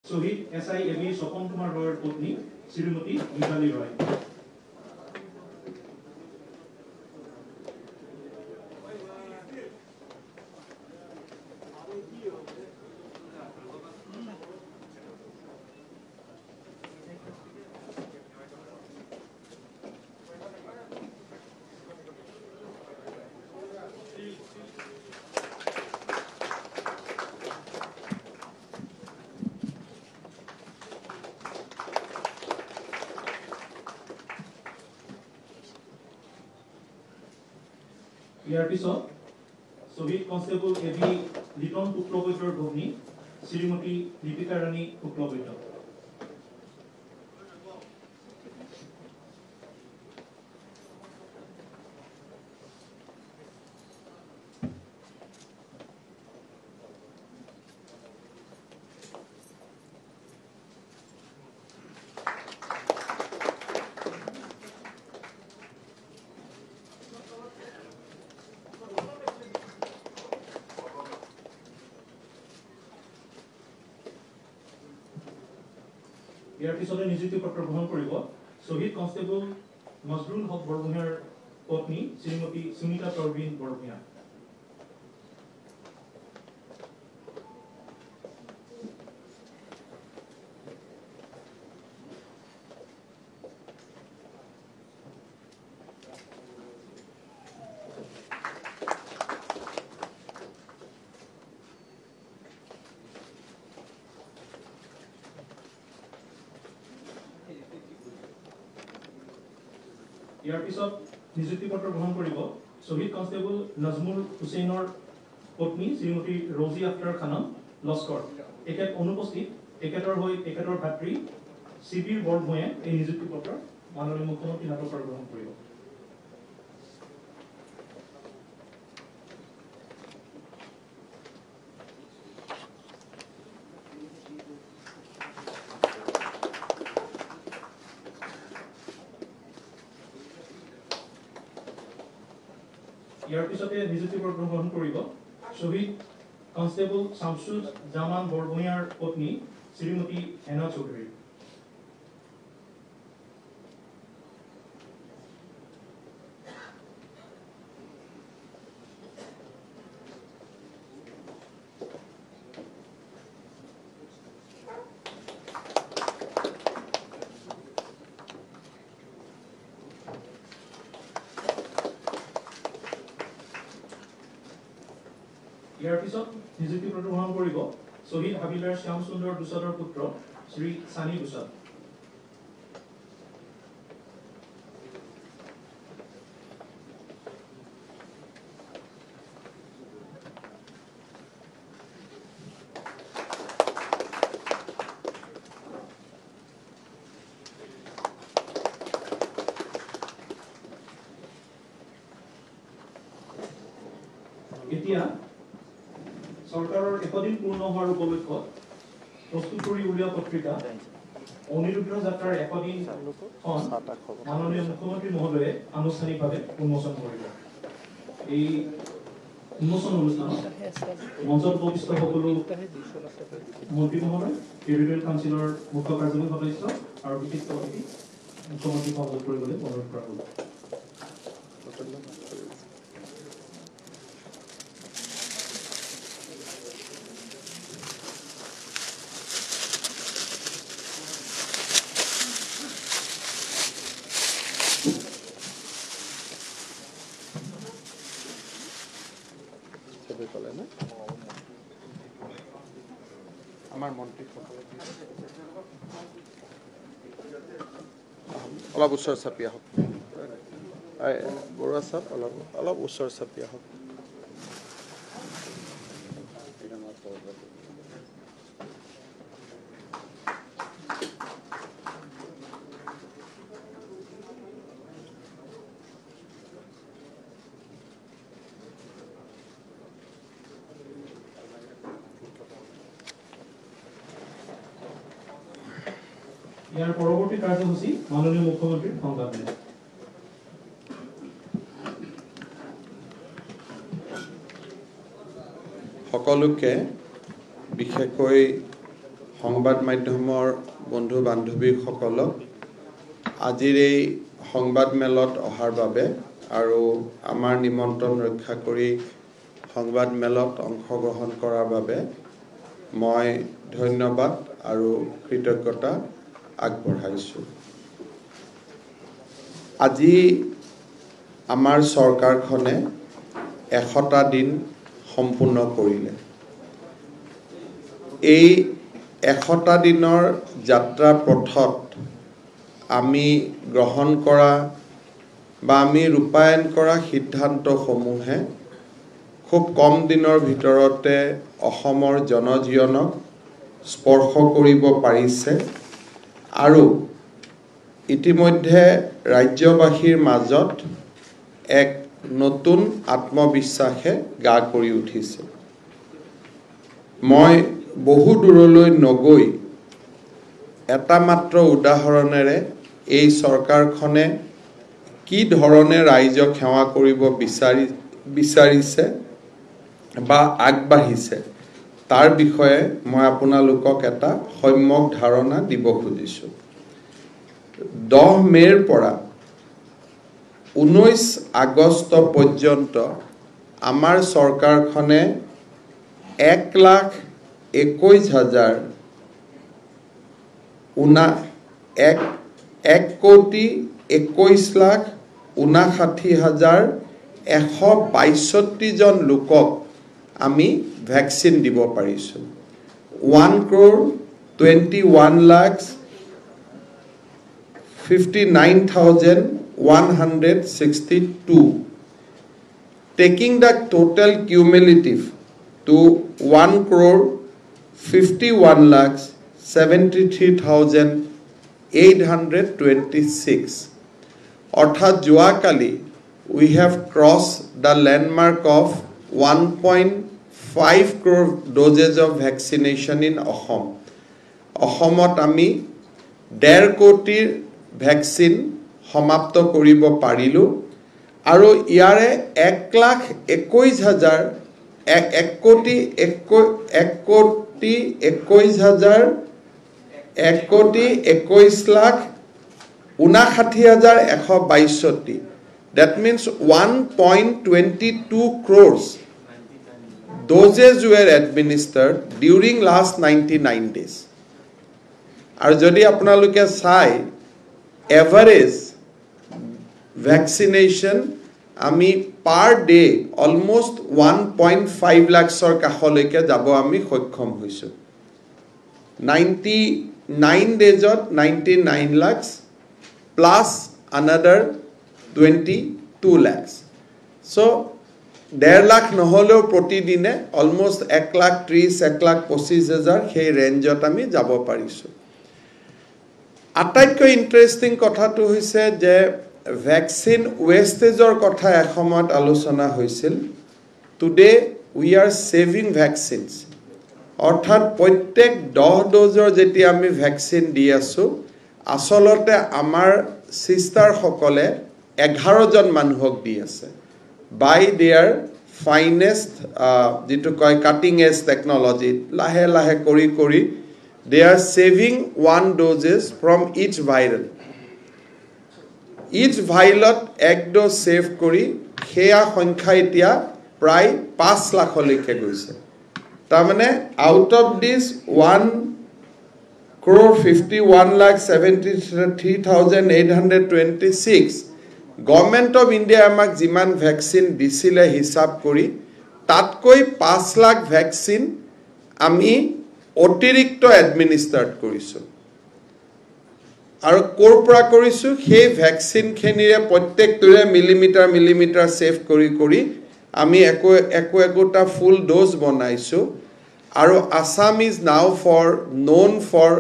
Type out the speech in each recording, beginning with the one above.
শহীদ SI AB স্বপন কুমাৰ ৰয়েৰ পত্নী শ্ৰীমতী মিতালী ৰয়। ইয়াৰ পিছত শহীদ constable AB Liton শুক্লবৈদ্যৰ ভগ্নী শ্ৰীমতী দীপিকা ৰাণী শুক্লবৈদ্য। ইয়াৰ পিছতে নিযুক্তি পত্ৰ গ্ৰহণ কৰিব শহীদ কনষ্টেবল নজৰুল হক বৰভূঞাৰ পত্নী শ্ৰীমতী সুমিতা তৰবিন বৰভূঞা। ইয়াৰ পিছত নিযুক্তি পত্ৰ গ্ৰহণ কৰিব শহীদ কনষ্টেবল নজমুল হুছেইনৰ পত্নী শ্ৰীমতী ৰজি আখতাৰ খানম লস্কৰ। এখেত অনুপস্থিত। এখেতৰ হৈ এখেতৰ ভাতৃ শিবিৰ বৰভূঞাই এই নিযুক্তি পত্ৰ মাননীয় মুখ্যমন্ত্ৰীৰ হাতৰ পৰা গ্ৰহণ কৰিব। ইয়াৰ পিছতে নিযুক্তি পত্ৰ গ্ৰহণ কৰিব শহীদ কনষ্টেবল শামসুজ জামান বৰভূঞাৰ পত্নী শ্ৰীমতী হেনা চৌধুৰী। ইয়াৰ পিছত নিযুক্তি পত্ৰ গ্ৰহণ কৰিব শহীদ হাবিলাৰ শ্যাম সুন্দৰ দুছাদৰ পুত্ৰ শ্ৰী সানি দুছাদ। এতিয়া চৰকাৰৰ 100 দিন পূৰ্ণ হোৱাৰ উপলক্ষত প্ৰস্তুত কৰি উলিওৱা পত্ৰিকা অনিৰুদ্ধ যাত্ৰাৰ 100 দিন মাননীয় মুখ্যমন্ত্ৰী মহোদয়ে আনুষ্ঠানিকভাৱে উন্মোচন কৰিব। এই উন্মোচন অনুষ্ঠানত মঞ্চত উপস্থিত সকলো মন্ত্ৰী মহোদয়, টেৰিটৰিয়েল কাউন্সিলৰ মুখ্য কাৰ্যবাহী সদস্য আৰু বিশিষ্ট অতিথি মুখ্যমন্ত্ৰী সহযোগ কৰিবলৈ অনুৰোধ কৰা হ'ল। আমাৰ মন্ত্ৰী অলপ ওচৰ চাপি আহক। বৰুৱা চাপ অলপ ওচৰ চাপি আহক। ইয়াৰ পৰৱৰ্তী কাৰ্যসূচী মাননীয় মুখ্যমন্ত্ৰীৰ সংবাদ মেল। সকলোকে বিশেষকৈ সংবাদ মাধ্যমৰ বন্ধু বান্ধৱীসকলক আজিৰ এই সংবাদ মেলত অহাৰ বাবে আৰু আমাৰ নিমন্ত্ৰণ ৰক্ষা কৰি সংবাদ মেলত অংশগ্ৰহণ কৰাৰ বাবে মই ধন্যবাদ আৰু কৃতজ্ঞতা আগবঢ়াইছোঁ। আজি আমাৰ চৰকাৰখনে 100টা দিন সম্পূৰ্ণ কৰিলে। এই 100টা দিনৰ যাত্ৰা পথত আমি গ্ৰহণ কৰা বা আমি ৰূপায়ণ কৰা সিদ্ধান্তসমূহে খুব কম দিনৰ ভিতৰতে অসমৰ জনজীৱনক স্পৰ্শ কৰিব পাৰিছে আৰু ইতিমধ্যে ৰাজ্যবাসীৰ মাজত এক নতুন আত্মবিশ্বাসে গা কৰি উঠিছে। মই বহু দূৰলৈ নগৈ এটা মাত্ৰ উদাহৰণেৰে এই চৰকাৰখনে কি ধৰণে ৰাইজক সেৱা কৰিব বিচাৰিছে বা আগবাঢ়িছে তাৰ বিষয়ে মই আপোনালোকক এটা সম্যক ধাৰণা দিব খুজিছোঁ। 10 মে'ৰ পৰা 19 আগষ্ট পৰ্যন্ত আমাৰ চৰকাৰখনে 1,21,59,162 জন লোকক আমি ভ্যাকচিন দিব পাৰিছোঁ। 1,21,59,162, taking the total cumulative to 1,51,73,826. অৰ্থাৎ যোৱাকালি we have crossed the landmark of 1.5 crore doses of vaccination in Assam. অসমত আমি 1.5 কোটিৰ ভ্যাকচিন সমাপ্ত কৰিব পাৰিলো আৰু ইয়াৰে 1,21,59,162. That means 1.22 crores doses were administered during last 99 days. আৰু যদি আপোনালোকে চাই এভাৰেজ ভ্যাকচিনেশন আমি পাৰ ডে অলমোস্ট 1.5 লাখৰ কাষলৈকে যাব আমি সক্ষম হৈছো। 99 ডেজত 99 lakh plus another 22 lakhs. So 1.5 lakh নহলেও প্ৰতিদিনে অলমোস্ট 1,30,000 1,25,000 সেই ৰেঞ্জত আমি যাব পাৰিছো। আটাইতকৈ ইন্টাৰেষ্টিং কথাটো হৈছে যে ভ্যাকচিন ওয়েস্টেজৰ কথা এসময়ত আলোচনা হৈছিল। Today we are saving vaccines. অৰ্থাৎ প্ৰত্যেক 10 ডোজৰ যেতিয়া আমি ভ্যাকচিন দি আছো আসলতে আমাৰ সিস্টাৰ সকলে 11 জন মানুহক দি আছে বাই দেয়াৰ ফাইনেষ্ট যেটো কয় কাটিং এজ টেকনলজি লাহে লাহে কৰি they are saving 1 doses from each vial. Each vialot 1 dose save কৰি হেয়া সংখ্যা এতিয়া প্ৰায় 5 লাখলৈকে গৈছে। তাৰ মানে out of this 1,51,73,826 government of India আমাক যিমান ভ্যাকচিন দিছিলে হিসাব কৰি তাতকৈ 5 লাখ ভ্যাকচিন আমি অতিৰিক্ত এডমিনিষ্ট্ৰেট কৰিছো আৰু কৰপৰা কৰিছো সেই ভ্যাকচিন খেনিৰে প্ৰত্যেকটোৰে মিলিমিটাৰ সেভ কৰি আমি একোটা ফুল ডোজ বনাইছো আৰু Assam is now known for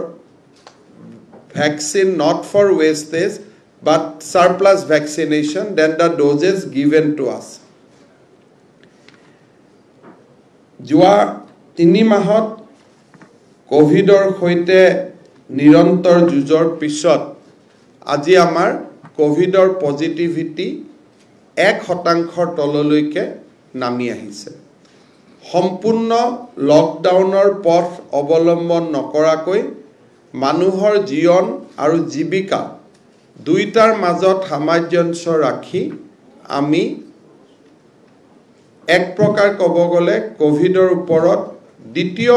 vaccine not for wastage but surplus vaccination than the doses given to us. যোৱা 3 মাহত কোভিডৰ সৈতে নিৰন্তৰ যুঁজৰ পিছত আজি আমাৰ কোভিডৰ পজিটিভিটি 1% তললৈকে নামি আহিছে। সম্পূৰ্ণ লকডাউনৰ পথ অৱলম্বন নকৰাকৈ মানুহৰ জীৱন আৰু জীৱিকা দুইটাৰ মাজত সামঞ্জস্য ৰাখি আমি এক প্ৰকাৰ ক'ব গ'লে কোভিডৰ ওপৰত দ্বিতীয়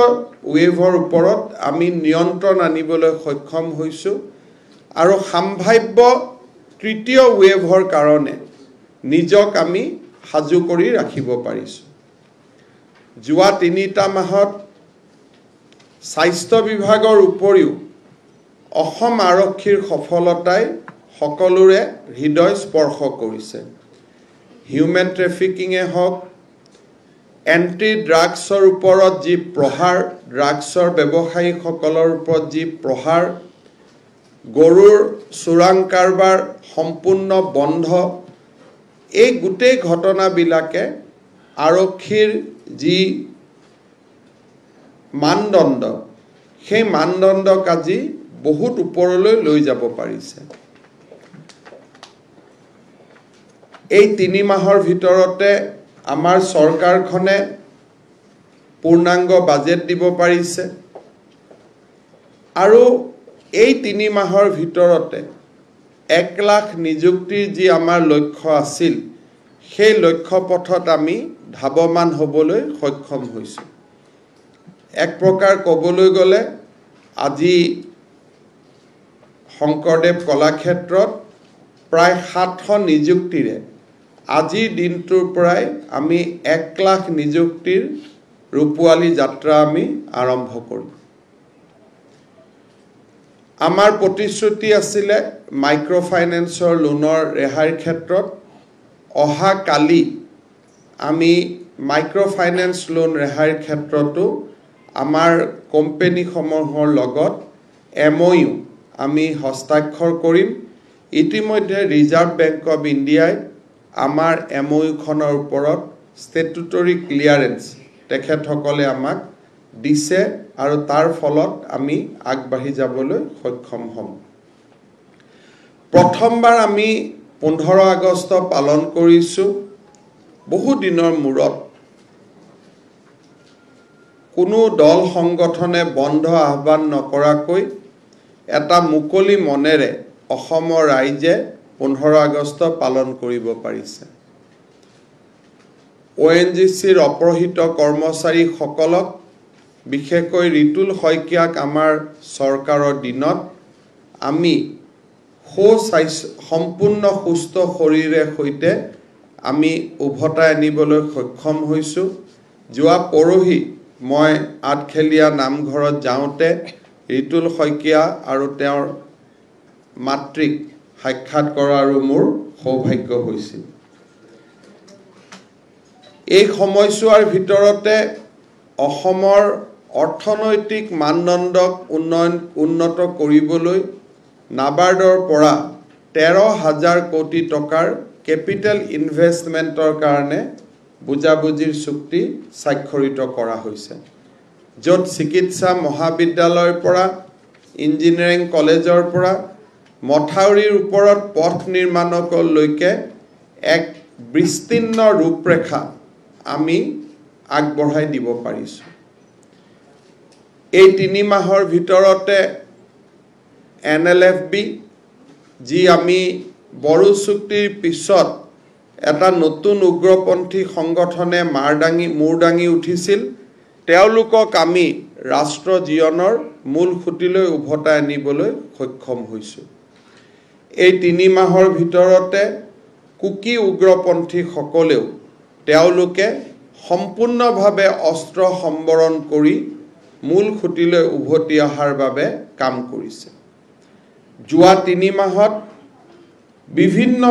ৱেভৰ ওপৰত আমি নিয়ন্ত্ৰণ আনিবলৈ সক্ষম হৈছোঁ আৰু সম্ভাৱ্য তৃতীয় ৱেভৰ কাৰণে নিজক আমি সাজু কৰি ৰাখিব পাৰিছোঁ যোৱা 3টা মাহত স্বাস্থ্য বিভাগৰ উপৰিও অসম আৰক্ষীৰ সফলতাই সকলোৰে হৃদয় স্পৰ্শ কৰিছে হিউমেন ট্ৰেফিকিংয়ে হওক এন্টি ড্ৰাগছৰ ওপৰত যি প্ৰহাৰ ড্ৰাগছৰ ব্যৱসায়ীসকলৰ ওপৰত যি প্ৰহাৰ গৰুৰ চোৰাং কাৰবাৰ সম্পূৰ্ণ বন্ধ এই গোটেই ঘটনাবিলাকে আৰক্ষীৰ যি মানদণ্ড সেই মানদণ্ডক আজি বহুত ওপৰলৈ লৈ যাব পাৰিছে এই 3 মাহৰ ভিতৰতে আমাৰ চৰকাৰখনে পূৰ্ণাংগ বাজেট দিব পাৰিছে আৰু এই 3 মাহৰ ভিতৰতে 1 লাখ নিযুক্তিৰ যি আমাৰ লক্ষ্য আছিল সেই লক্ষ্য পথত আমি ধাৱমান হ'বলৈ সক্ষম হৈছোঁ এক প্ৰকাৰ ক'বলৈ গ'লে আজি শংকৰদেৱ কলাক্ষেত্ৰত প্ৰায় 700 নিযুক্তিৰে আজিৰ দিনটোৰ পৰাই আমি 1 লাখ নিযুক্তিৰ ৰূপৱালী যাত্ৰা আমি আৰম্ভ কৰিম আমাৰ প্ৰতিশ্ৰুতি আছিলে মাইক্ৰ ফাইনেন্সৰ লোনৰ ৰেহাইৰ ক্ষেত্ৰত অহা কালি আমি মাইক্ৰ ফাইনেন্স লোন ৰেহাইৰ ক্ষেত্ৰতো আমাৰ কোম্পানীসমূহৰ লগত MOU আমি হস্তাক্ষৰ কৰিম ইতিমধ্যে ৰিজাৰ্ভ বেংক অফ ইণ্ডিয়াই আমাৰ MOU খনৰ ওপৰত স্ট্যাটুটৰী ক্লিয়াৰেন্স তেখেতসকলে আমাক দিছে আৰু তাৰ ফলত আমি আগবাঢ়ি যাবলৈ সক্ষম হ'ম প্ৰথমবাৰ আমি 15 আগষ্ট পালন কৰিছো বহু দিনৰ মূৰত কোনো দল সংগঠনে বন্ধ আহ্বান নকৰাকৈ এটা মুকলি মনেৰে অসমৰ ৰাইজে 15 আগষ্ট পালন কৰিব পাৰিছে ONGCৰ অপহৃত কৰ্মচাৰীসকলক বিশেষকৈ ৰিতুল শইকীয়াক আমাৰ চৰকাৰৰ দিনত আমি সম্পূৰ্ণ সুস্থ শৰীৰে সৈতে আমি উভতাই আনিবলৈ সক্ষম হৈছোঁ যোৱা পৰহি মই আঠখেলীয়া নামঘৰত যাওঁতে ৰিতুল শইকীয়া আৰু তেওঁৰ মাতৃক সাক্ষাৎ কৰাৰো মোৰ সৌভাগ্য হৈছিল এই সময়ছোৱাৰ ভিতৰতে অসমৰ অৰ্থনৈতিক মানদণ্ডক উন্নত কৰিবলৈ নাবাৰ্ডৰ পৰা 13,000 কোটি টকাৰ কেপিটেল ইনভেষ্টমেণ্টৰ কাৰণে বুজাবুজিৰ চুক্তি স্বাক্ষৰিত কৰা হৈছে য'ত চিকিৎসা মহাবিদ্যালয়ৰ পৰা ইঞ্জিনিয়াৰিং কলেজৰ পৰা মথাউৰিৰ ওপৰত পথ নিৰ্মাণকলৈকে এক বিস্তীৰ্ণ ৰূপৰেখা আমি আগবঢ়াই দিব পাৰিছোঁ এই 3 মাহৰ ভিতৰতে NLFB যি আমি বড়ো চুক্তিৰ পিছত এটা নতুন উগ্ৰপন্থী সংগঠনে মূৰ দাঙি উঠিছিল তেওঁলোকক আমি ৰাষ্ট্ৰ জীৱনৰ মূল খুঁটিলৈ উভতাই আনিবলৈ সক্ষম হৈছোঁ এই 3 মাহৰ ভিতৰতে কুকি উগ্ৰপন্থীসকলেও তেওঁলোকে সম্পূৰ্ণভাৱে অস্ত্ৰ সম্বৰণ কৰি মূল খুঁটিলৈ উভতি অহাৰ বাবে কাম কৰিছে যোৱা 3 মাহত বিভিন্ন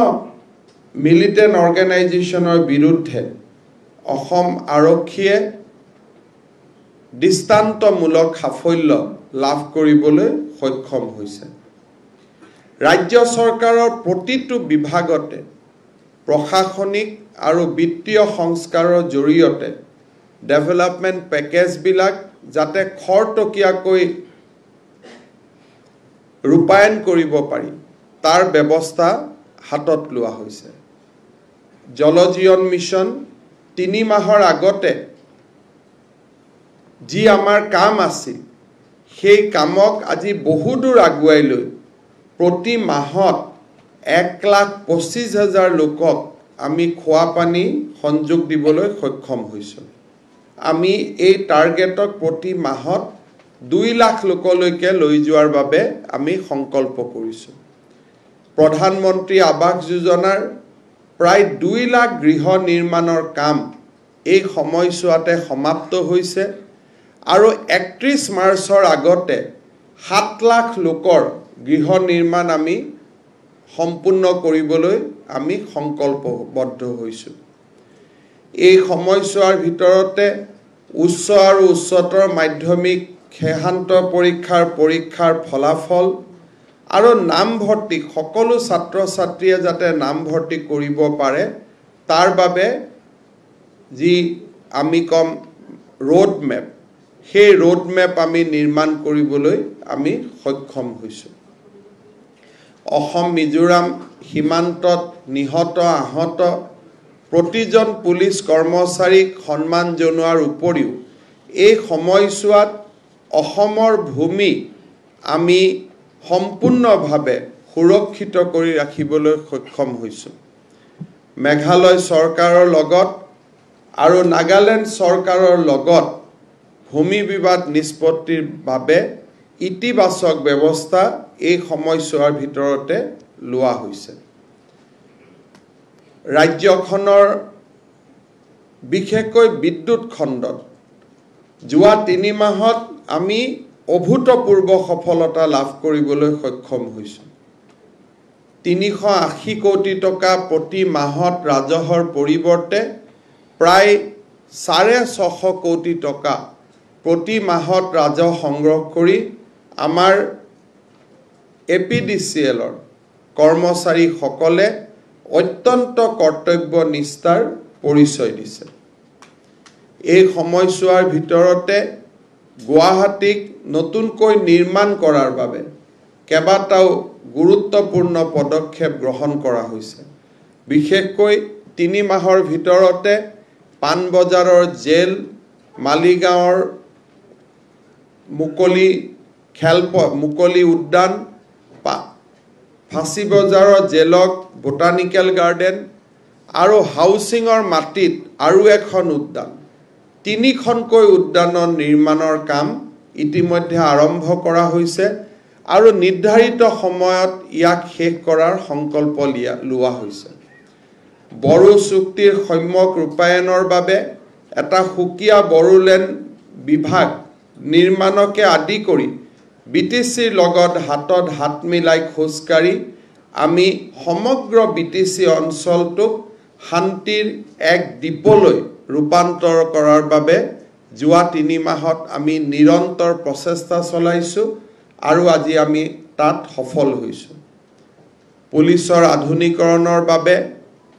মিলিটেণ্ট অৰ্গেনাইজেশ্যনৰ বিৰুদ্ধে অসম আৰক্ষীয়ে দৃষ্টান্তমূলক সাফল্য লাভ কৰিবলৈ সক্ষম হৈছে ৰাজ্য চৰকাৰৰ প্ৰতিটো বিভাগতে প্ৰশাসনিক আৰু বিত্তীয় সংস্কাৰৰ জৰিয়তে ডেভেলপমেণ্ট পেকেজবিলাক যাতে খৰতকীয়াকৈ ৰূপায়ণ কৰিব পাৰি তাৰ ব্যৱস্থা হাতত লোৱা হৈছে জল জীৱন মিছন 3 মাহৰ আগতে যি আমাৰ কাম আছিল সেই কামক আজি বহুদূৰ আগুৱাই লৈ প্ৰতি মাহত 1,25,000 লোকক আমি খোৱা পানী সংযোগ দিবলৈ সক্ষম হৈছোঁ। আমি এই টাৰ্গেটক প্ৰতি মাহত 2 লাখ লোকলৈকে লৈ যোৱাৰ বাবে আমি সংকল্প কৰিছোঁ। প্ৰধানমন্ত্ৰী আৱাস যোজনাৰ প্ৰায় 2 লাখ গৃহ নিৰ্মাণৰ কাম এই সময়ছোৱাতে সমাপ্ত হৈছে আৰু 31 মাৰ্চৰ আগতে 7 লাখ লোকৰ গৃহ নিৰ্মাণ আমি সম্পূৰ্ণ কৰিবলৈ আমি সংকল্পবদ্ধ হৈছোঁ। এই সময়ছোৱাৰ ভিতৰতে উচ্চ আৰু উচ্চতৰ মাধ্যমিক শেষান্ত পৰীক্ষাৰ ফলাফল আৰু নামভৰ্তি সকলো ছাত্ৰ ছাত্ৰীয়ে যাতে নামভৰ্তি কৰিব পাৰে তাৰ বাবে যি আমি কম ৰোড মেপ সেই ৰোড মেপ আমি নিৰ্মাণ কৰিবলৈ আমি সক্ষম হৈছোঁ। অসম মিজোৰাম সীমান্তত নিহত আহত প্ৰতিজন পুলিচ কৰ্মচাৰীক সন্মান জনোৱাৰ উপৰিও এই সময়ছোৱাত অসমৰ ভূমি আমি সম্পূৰ্ণভাৱে সুৰক্ষিত কৰি ৰাখিবলৈ সক্ষম হৈছোঁ। মেঘালয় চৰকাৰৰ লগত আৰু নাগালেণ্ড চৰকাৰৰ লগত ভূমি বিবাদ নিষ্পত্তিৰ বাবে ইতিবাচক ব্যৱস্থা এই সময়ছোৱাৰ ভিতৰতে লোৱা হৈছে। ৰাজ্যখনৰ বিশেষকৈ বিদ্যুৎ খণ্ডত যোৱা 3 মাহত আমি অভূতপূৰ্ব সফলতা লাভ কৰিবলৈ সক্ষম হৈছোঁ। 380 কোটি টকা প্ৰতি মাহত ৰাজহৰ পৰিৱৰ্তে প্ৰায় 650 কোটি টকা প্ৰতি মাহত ৰাজহ সংগ্ৰহ কৰি আমাৰ APDCLৰ কৰ্মচাৰীসকলে অত্যন্ত কৰ্তব্যনিষ্ঠাৰ পৰিচয় দিছে। এই সময়ছোৱাৰ ভিতৰতে গুৱাহাটীক নতুনকৈ নিৰ্মাণ কৰাৰ বাবে কেইবাটাও গুৰুত্বপূৰ্ণ পদক্ষেপ গ্ৰহণ কৰা হৈছে। বিশেষকৈ 3 মাহৰ ভিতৰতে পাণবজাৰৰ জেল, মালিগাঁৱৰ মুকলি উদ্যান, ফাঁচী বজাৰৰ জেলক বোটানিকেল গাৰ্ডেন আৰু হাউচিঙৰ মাটিত আৰু এখন উদ্যান, 3খনকৈ উদ্যানৰ নিৰ্মাণৰ কাম ইতিমধ্যে আৰম্ভ কৰা হৈছে আৰু নিৰ্ধাৰিত সময়ত ইয়াক শেষ কৰাৰ সংকল্প লোৱা হৈছে। বড়ো চুক্তিৰ সম্যক ৰূপায়ণৰ বাবে এটা সুকীয়া বড়োলেণ্ড বিভাগ নিৰ্মাণকে আদি কৰি BTCৰ লগত হাতত হাত মিলাই খোজকাঢ়ি আমি সমগ্ৰ BTC অঞ্চলটোক শান্তিৰ এক দ্বীপলৈ ৰূপান্তৰ কৰাৰ বাবে যোৱা 3 মাহত আমি নিৰন্তৰ প্ৰচেষ্টা চলাইছোঁ আৰু আজি আমি তাত সফল হৈছোঁ। পুলিচৰ আধুনিকৰণৰ বাবে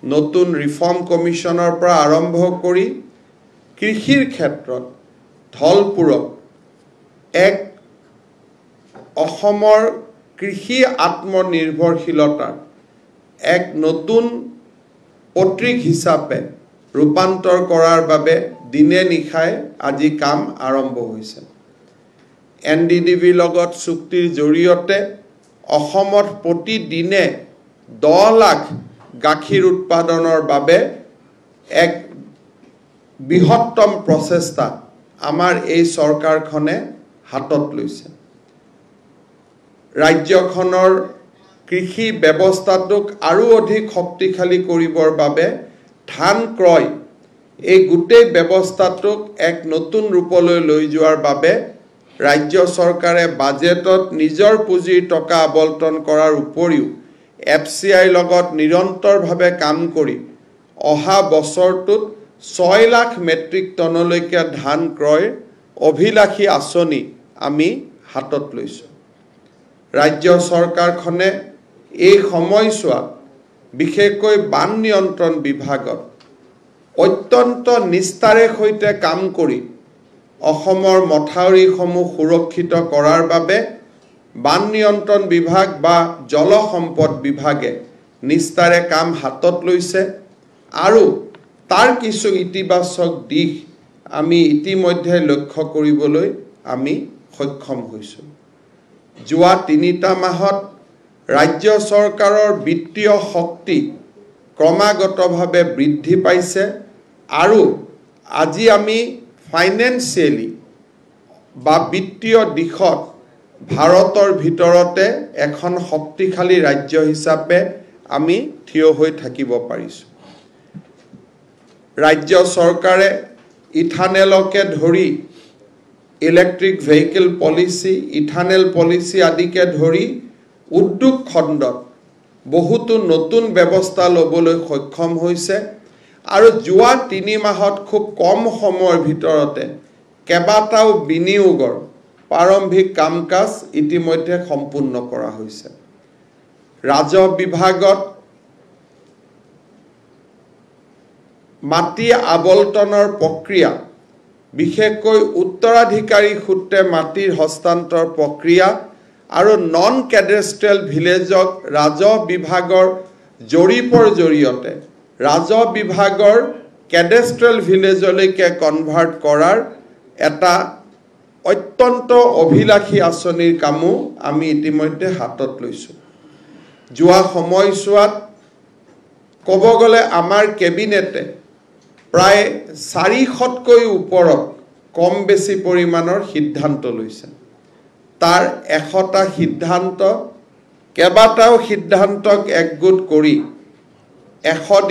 নতুন ৰিফৰ্ম কমিশ্যনৰ পৰা আৰম্ভ কৰি কৃষিৰ ক্ষেত্ৰত ধলপুৰক এক অসমৰ কৃষি আত্মনিৰ্ভৰশীলতাৰ এক নতুন পত্ৰিক হিচাপে ৰূপান্তৰ কৰাৰ বাবে দিনে নিশাই আজি কাম আৰম্ভ হৈছে। NDDBৰ লগত চুক্তিৰ জৰিয়তে অসমত প্ৰতিদিনে 10 লাখ গাখীৰ উৎপাদনৰ বাবে এক বৃহত্তম প্ৰচেষ্টা আমাৰ এই চৰকাৰখনে হাতত লৈছে। ৰাজ্যখনৰ কৃষি ব্যৱস্থাটোক আৰু অধিক শক্তিশালী কৰিবৰ বাবে ধান ক্ৰয় এই গোটেই ব্যৱস্থাটোক এক নতুন ৰূপলৈ লৈ যোৱাৰ বাবে ৰাজ্য চৰকাৰে বাজেটত নিজৰ পুঁজিৰ টকা আবণ্টন কৰাৰ উপৰিও FCIৰ লগত নিৰন্তৰভাৱে কাম কৰি অহা বছৰটোত 6 লাখ মেট্ৰিক টনলৈকে ধান ক্ৰয়ৰ অভিলাষী আঁচনি আমি হাতত লৈছোঁ। ৰাজ্য চৰকাৰখনে এই সময়ছোৱাত বিশেষকৈ বান নিয়ন্ত্ৰণ বিভাগত অত্যন্ত নিষ্ঠাৰে সৈতে কাম কৰি অসমৰ মথাউৰিসমূহ সুৰক্ষিত কৰাৰ বাবে বান নিয়ন্ত্ৰণ বিভাগ বা জল সম্পদ বিভাগে নিষ্ঠাৰে কাম হাতত লৈছে আৰু তাৰ কিছু ইতিবাচক দিশ আমি ইতিমধ্যে লক্ষ্য কৰিবলৈ আমি সক্ষম হৈছোঁ। যোৱা 3টা মাহত ৰাজ্য চৰকাৰৰ বিত্তীয় শক্তি ক্ৰমাগতভাৱে বৃদ্ধি পাইছে আৰু আজি আমি ফাইনেন্সিয়েলি বা বিত্তীয় দিশত ভাৰতৰ ভিতৰতে এখন শক্তিশালী ৰাজ্য হিচাপে আমি থিয় হৈ থাকিব পাৰিছোঁ। ৰাজ্য চৰকাৰে ইথানেলকে ধৰি electric vehicle policy, ethanal policy আদিকে ধৰি উদ্যোগ খণ্ডত বহুতো নতুন ব্যৱস্থা ল'বলৈ সক্ষম হৈছে আৰু যোৱা 3 মাহত খুব কম সময়ৰ ভিতৰতে কেইবাটাও বিনিয়োগৰ প্ৰাৰম্ভিক কাম-কাজ ইতিমধ্যে সম্পূৰ্ণ কৰা হৈছে। ৰাজহ বিভাগত মাটি আবলটনৰ প্ৰক্ৰিয়া, বিশেষকৈ উত্তৰাধিকাৰী সূত্ৰে মাটিৰ হস্তান্তৰ প্ৰক্ৰিয়া আৰু নন কেডেষ্ট্ৰিয়েল ভিলেজক ৰাজহ বিভাগৰ জৰীপৰ জৰিয়তে ৰাজহ বিভাগৰ কেডেষ্ট্ৰিয়েল ভিলেজলৈকে কনভাৰ্ট কৰাৰ এটা অত্যন্ত অভিলাষী আঁচনিৰ কামো আমি ইতিমধ্যে হাতত লৈছোঁ। যোৱা সময়ছোৱাত ক'ব গ'লে আমাৰ কেবিনেটে প্ৰায় 400তকৈ ওপৰত কম বেছি পৰিমাণৰ সিদ্ধান্ত লৈছে। তাৰ 100টা সিদ্ধান্ত কেইবাটাও সিদ্ধান্তক একগোট কৰি 100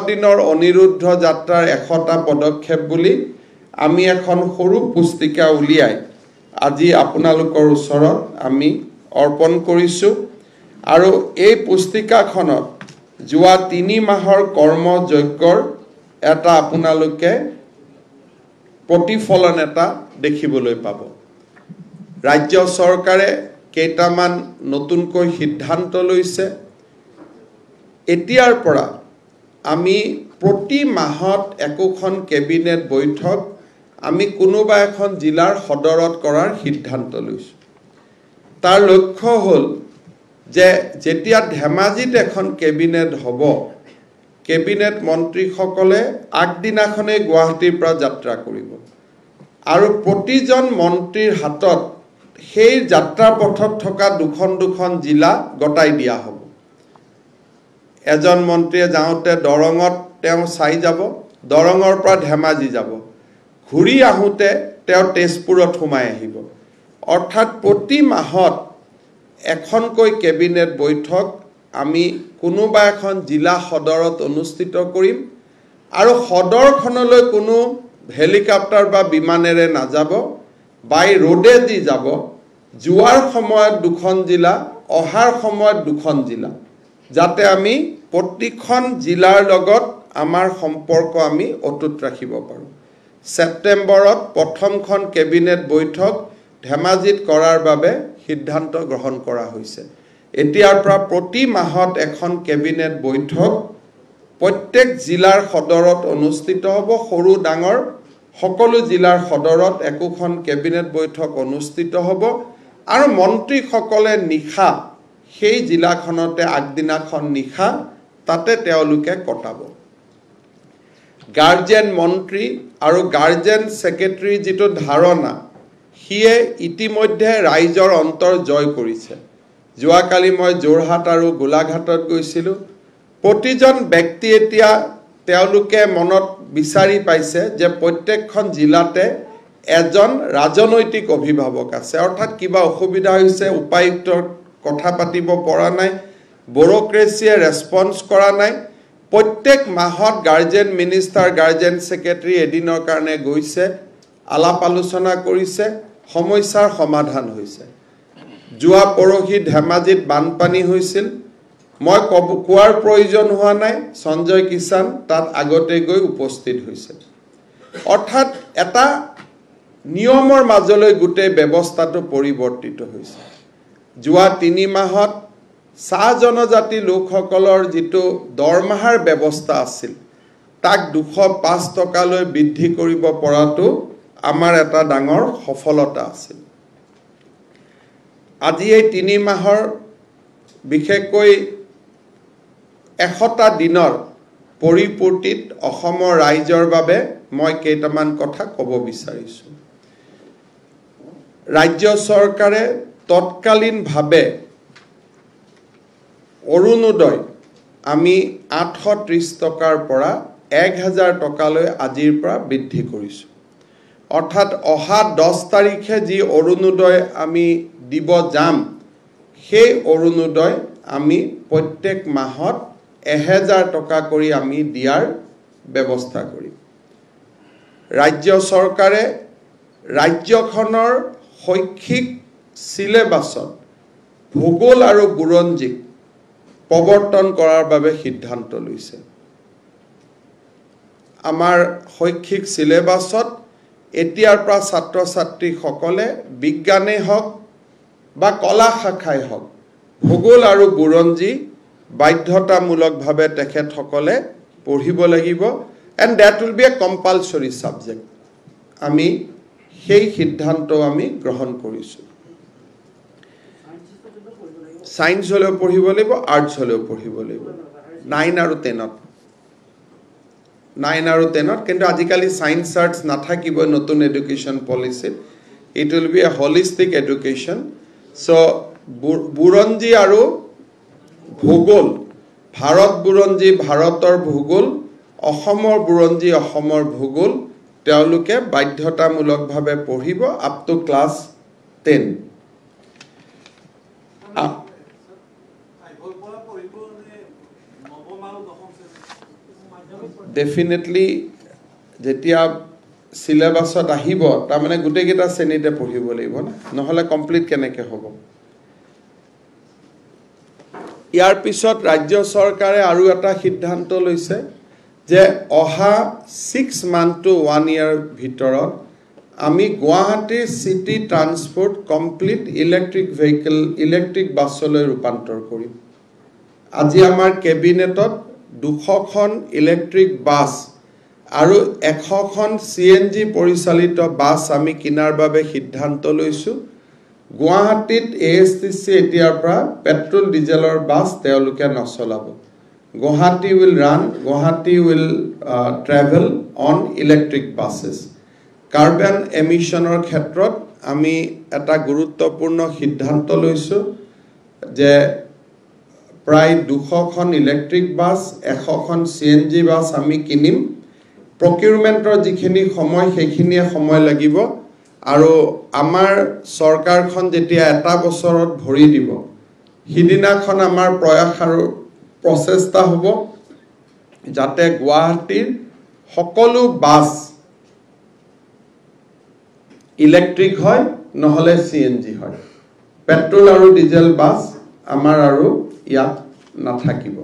দিনৰ অনিৰুদ্ধ যাত্ৰাৰ 100টা পদক্ষেপ বুলি আমি এখন সৰু পুস্তিকা উলিয়াই আজি আপোনালোকৰ ওচৰত আমি অৰ্পণ কৰিছোঁ আৰু এই পুস্তিকাখনত যোৱা 3 মাহৰ কৰ্মযজ্ঞৰ এটা আপোনালোকে প্ৰতিফলন এটা দেখিবলৈ পাব। ৰাজ্য চৰকাৰে কেইটামান নতুনকৈ সিদ্ধান্ত লৈছে। এতিয়াৰ পৰা আমি প্ৰতি মাহত একোখন কেবিনেট বৈঠক আমি কোনোবা এখন জিলাৰ সদৰত কৰাৰ সিদ্ধান্ত লৈছোঁ। তাৰ লক্ষ্য হ'ল যে যেতিয়া ধেমাজিত এখন কেবিনেট হ'ব, কেবিনেট মন্ত্ৰীসকলে আগদিনাখনেই গুৱাহাটীৰ পৰা যাত্ৰা কৰিব আৰু প্ৰতিজন মন্ত্ৰীৰ হাতত সেই যাত্ৰা পথত থকা দুখন জিলা গতাই দিয়া হ'ব। এজন মন্ত্ৰীয়ে যাওঁতে দৰঙত তেওঁ চাই যাব, দৰঙৰ পৰা ধেমাজি যাব, ঘূৰি আহোঁতে তেওঁ তেজপুৰত সোমাই আহিব। অৰ্থাৎ প্ৰতি মাহত এখনকৈ কেবিনেট বৈঠক আমি কোনোবা এখন জিলা সদৰত অনুষ্ঠিত কৰিম আৰু সদৰখনলৈ কোনো হেলিকপ্টাৰ বা বিমানেৰে নাযাব, বাই ৰোডেদি যাব। যোৱাৰ সময়ত 2খন জিলা, অহাৰ সময়ত 2খন জিলা, যাতে আমি প্ৰতিখন জিলাৰ লগত আমাৰ সম্পৰ্ক আমি অটুট ৰাখিব পাৰোঁ। ছেপ্টেম্বৰত প্ৰথমখন কেবিনেট বৈঠক ধেমাজিত কৰাৰ বাবে সিদ্ধান্ত গ্ৰহণ কৰা হৈছে। এতিয়াৰ পৰা প্ৰতি মাহত এখন কেবিনেট বৈঠক প্ৰত্যেক জিলাৰ সদৰত অনুষ্ঠিত হ'ব। সৰু ডাঙৰ সকলো জিলাৰ সদৰত একোখন কেবিনেট বৈঠক অনুষ্ঠিত হ'ব আৰু মন্ত্ৰীসকলে নিশা সেই জিলাখনতে আগদিনাখন নিশা তাতে তেওঁলোকে কটাব। গাৰ্জেন মন্ত্ৰী আৰু গাৰ্জেন ছেক্ৰেটাৰী যিটো ধাৰণা, সিয়ে ইতিমধ্যে ৰাইজৰ অন্তৰ জয় কৰিছে। যোৱাকালি মই যোৰহাট আৰু গোলাঘাটত গৈছিলোঁ। প্ৰতিজন ব্যক্তি এতিয়া তেওঁলোকে মনত বিচাৰি পাইছে যে প্ৰত্যেকখন জিলাতে এজন ৰাজনৈতিক অভিভাৱক আছে। অৰ্থাৎ কিবা অসুবিধা হৈছে, উপায়ুক্তৰ কথা পাতিব পৰা নাই, ব্যুৰ'ক্ৰেচিয়ে ৰেছপন্স কৰা নাই, প্ৰত্যেক মাহত গাৰ্জেন মিনিষ্টাৰ, গাৰ্জেন ছেক্ৰেটাৰী এদিনৰ কাৰণে গৈছে, আলাপ আলোচনা কৰিছে, সমস্যাৰ সমাধান হৈছে। যোৱা পৰহি ধেমাজিত বানপানী হৈছিল। মই কোৱাৰ প্ৰয়োজন হোৱা নাই, সঞ্জয় কিষাণ তাত আগতে গৈ উপস্থিত হৈছে। অৰ্থাৎ এটা নিয়মৰ মাজলৈ গোটেই ব্যৱস্থাটো পৰিৱৰ্তিত হৈছে। যোৱা 3 মাহত চাহ জনজাতি লোকসকলৰ যিটো দৰমহাৰ ব্যৱস্থা আছিল, তাক 205 টকালৈ বৃদ্ধি কৰিব পৰাটো আমাৰ এটা ডাঙৰ সফলতা আছিল। আজি এই 3 মাহৰ বিশেষকৈ 100টা দিনৰ পৰিপূৰ্তিত অসমৰ ৰাইজৰ বাবে মই কেইটামান কথা ক'ব বিচাৰিছোঁ। ৰাজ্য চৰকাৰে তৎকালীনভাৱে অৰুণোদয় আমি 830 টকাৰ পৰা 1000 টকালৈ আজিৰ পৰা বৃদ্ধি কৰিছোঁ। অৰ্থাৎ অহা 10 তাৰিখে যি অৰুণোদয় আমি দিব যাম, সেই অৰুণোদয় আমি প্ৰত্যেক মাহত 1000 টকা কৰি আমি দিয়াৰ ব্যৱস্থা কৰিম। ৰাজ্য চৰকাৰে ৰাজ্যখনৰ শৈক্ষিক সিলেবাছত ভূগোল আৰু বুৰঞ্জীক প্ৰৱৰ্তন কৰাৰ বাবে সিদ্ধান্ত লৈছে। আমাৰ শৈক্ষিক সিলেবাছত এতিয়াৰ পৰা ছাত্ৰ ছাত্ৰীসকলে বিজ্ঞানেই হওক বা কলা শাখাই হওক ভূগোল আৰু বুৰঞ্জী বাধ্যতামূলকভাৱে তেখেতসকলে পঢ়িব লাগিব, and that will be A compulsory subject. আমি সেই সিদ্ধান্ত আমি গ্ৰহণ কৰিছোঁ। সায়েন্স হলেও পঢ়িব লাগিব, আৰ্টছ হলেও পঢ়িব লাগিব 9 আৰু 10ত। 9 আৰু 10ত, কিন্তু আজিকালি সায়েন্স আৰ্টছ নাথাকিব নতুন এডুকেশ্যন পলিচিত। It will be a holistic education. So' বুৰঞ্জী আৰু ভূগোল, ভাৰত বুৰঞ্জী ভাৰতৰ ভূগোল, অসমৰ বুৰঞ্জী অসমৰ ভূগোল তেওঁলোকে বাধ্যতামূলকভাৱে পঢ়িব আপ টু ক্লাছ 10। ডেফিনেটলি যেতিয়া সিলেবাছত আহিব তাৰমানে গোটেইকেইটা শ্ৰেণীতে পঢ়িব লাগিব না, নহ'লে কমপ্লিট কেনেকৈ হ'ব। ইয়াৰ পিছত ৰাজ্য চৰকাৰে আৰু এটা সিদ্ধান্ত লৈছে যে অহা 6 month to 1 year ভিতৰত আমি গুৱাহাটীৰ city transport complete electric vehicle, electric বাছলৈ ৰূপান্তৰ কৰিম। আজি আমাৰ কেবিনেটত 200খন ইলেক্ট্ৰিক বাছ আৰু 100খন CNG পৰিচালিত বাছ আমি কিনাৰ বাবে সিদ্ধান্ত লৈছোঁ। গুৱাহাটীত ASTC এতিয়াৰ পৰা পেট্ৰল ডিজেলৰ বাছ তেওঁলোকে নচলাব। Guwahati will travel on electric buses. Carbon emissionৰ ক্ষেত্ৰত আমি এটা গুৰুত্বপূৰ্ণ সিদ্ধান্ত লৈছোঁ যে প্ৰায় 200খন ইলেক্ট্ৰিক বাছ, 100খন CNG বাছ আমি কিনিম। প্ৰকিউৰমেণ্টৰ যিখিনি সময় সেইখিনিয়ে সময় লাগিব, আৰু আমাৰ চৰকাৰখন যেতিয়া এটা বছৰত ভৰি দিব সিদিনাখন আমাৰ প্ৰয়াস আৰু প্ৰচেষ্টা হ'ব যাতে গুৱাহাটীৰ সকলো বাছ ইলেক্ট্ৰিক হয়, নহলে CNG হয়। পেট্ৰল আৰু ডিজেল বাছ আমাৰ আৰু ইয়াত নাথাকিব।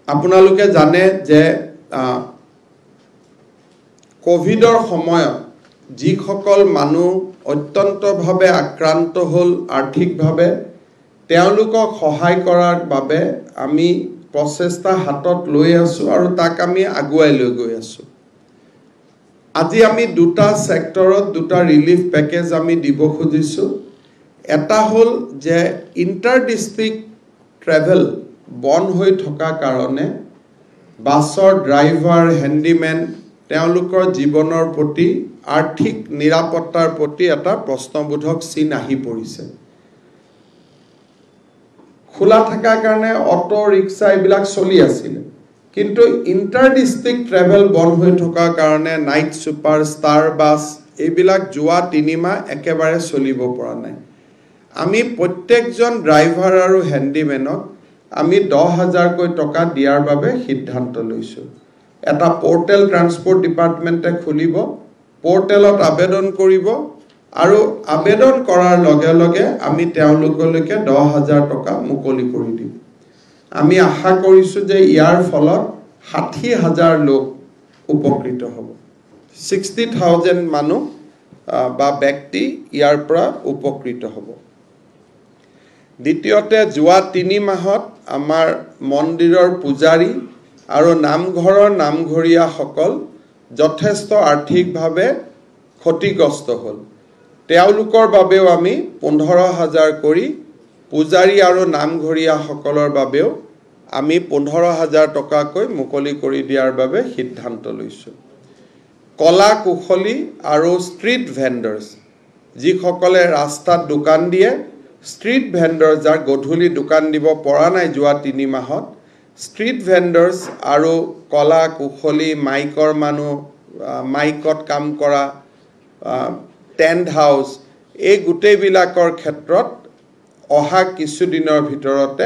আপোনালোকে জানে যে কোভিডৰ সময়ত যিসকল মানুহ অত্যন্তভাৱে আক্ৰান্ত হ'ল আৰ্থিকভাৱে, তেওঁলোকক সহায় কৰাৰ বাবে আমি প্ৰচেষ্টা হাতত লৈ আছোঁ আৰু তাক আমি আগুৱাই লৈ গৈ আছোঁ। আজি আমি দুটা সেক্টৰত দুটা ৰিলিফ পেকেজ আমি দিব খুজিছোঁ। এটা হ'ল যে ইণ্টাৰ ডিষ্ট্ৰিক্ট ট্ৰেভেল বন্ধ হৈ থকা কাৰণে বাছৰ ড্ৰাইভাৰ, হেণ্ডিমেন তেওঁলোকৰ জীৱনৰ প্ৰতি, আৰ্থিক নিৰাপত্তাৰ প্ৰতি এটা প্ৰশ্নবোধক চিন আহি পৰিছে। খোলা থকাৰ কাৰণে অটো ৰিক্সা এইবিলাক চলি আছিল, কিন্তু ইণ্টাৰ ডিষ্ট্ৰিক্ট ট্ৰেভেল বন্ধ হৈ থকাৰ কাৰণে নাইট ছুপাৰ, ষ্টাৰ বাছ এইবিলাক যোৱা 3 মাহ একেবাৰে চলিব পৰা নাই। আমি প্ৰত্যেকজন ড্ৰাইভাৰ আৰু হেণ্ডিমেনক আমি 10,000কৈ টকা দিয়াৰ বাবে সিদ্ধান্ত লৈছোঁ। এটা পোৰ্টেল ট্ৰান্সপৰ্ট ডিপাৰ্টমেণ্টে খুলিব, পোৰ্টেলত আবেদন কৰিব আৰু আবেদন কৰাৰ লগে লগে আমি তেওঁলোকলৈকে 10,000 টকা মুকলি কৰি দিম। আমি আশা কৰিছোঁ যে ইয়াৰ ফলত 60,000 লোক উপকৃত হ'ব। 60,000 মানুহ বা ব্যক্তি ইয়াৰ পৰা উপকৃত হ'ব। দ্বিতীয়তে, যোৱা 3 মাহত আমাৰ মন্দিৰৰ পূজাৰী আৰু নামঘৰৰ নামঘৰীয়াসকল যথেষ্ট আৰ্থিকভাৱে ক্ষতিগ্ৰস্ত হ'ল। তেওঁলোকৰ বাবেও আমি 15,000 কৰি পূজাৰী আৰু নামঘৰীয়াসকলৰ বাবেও আমি 15,000 টকাকৈ মুকলি কৰি দিয়াৰ বাবে সিদ্ধান্ত লৈছোঁ। কলা কুশলী আৰু ষ্ট্ৰীট ভেণ্ডাৰ্ছ যিসকলে ৰাস্তাত দোকান দিয়ে, ষ্ট্ৰীট ভেণ্ডাৰ যাৰ গধূলি দোকান দিব পৰা নাই যোৱা 3 মাহত, ষ্ট্ৰীট ভেণ্ডাৰ্ছ আৰু কলা কুশলী মাইকৰ মানুহ, মাইকত কাম কৰা, টেণ্ট হাউচ, এই গোটেইবিলাকৰ ক্ষেত্ৰত অহা কিছুদিনৰ ভিতৰতে